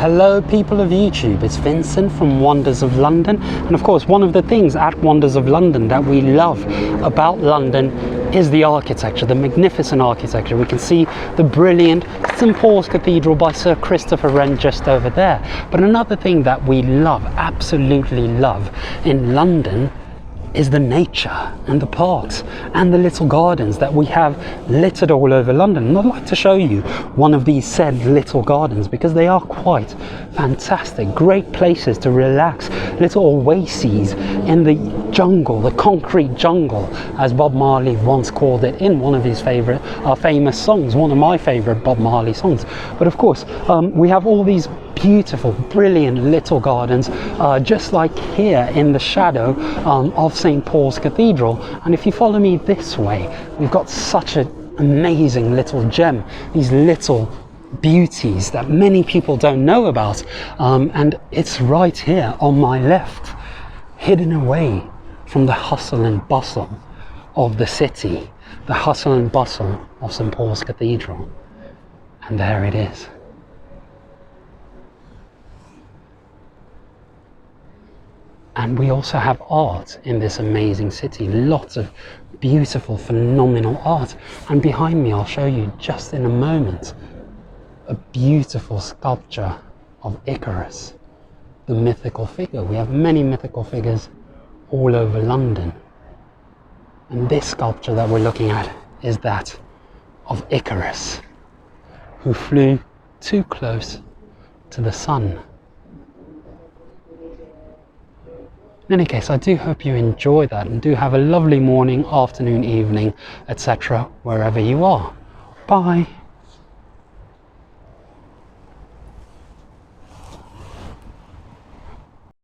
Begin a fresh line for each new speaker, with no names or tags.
Hello people of YouTube, it's Vincent from Wonders of London, and of course one of the things at Wonders of London that we love about London is the architecture, the magnificent architecture. We can see the brilliant St Paul's Cathedral by Sir Christopher Wren just over there. But another thing that we love, absolutely love in London is the nature and the parks and the little gardens that we have littered all over London. And I'd like to show you one of these said little gardens because they are quite fantastic, great places to relax, little oases in the jungle, the concrete jungle, as Bob Marley once called it in one of his famous songs, one of my favorite Bob Marley songs. But of course, we have all these beautiful, brilliant little gardens, just like here in the shadow of St Paul's Cathedral. And if you follow me this way, we've got such an amazing little gem, these little beauties that many people don't know about, and it's right here on my left, hidden away from the hustle and bustle of the city, the hustle and bustle of St Paul's Cathedral. And there it is. And we also have art in this amazing city, lots of beautiful, phenomenal art. And behind me, I'll show you just in a moment, a beautiful sculpture of Icarus, the mythical figure. We have many mythical figures all over London. And this sculpture that we're looking at is that of Icarus, who flew too close to the sun. In any case, I do hope you enjoy that and do have a lovely morning, afternoon, evening, etc. wherever you are. Bye.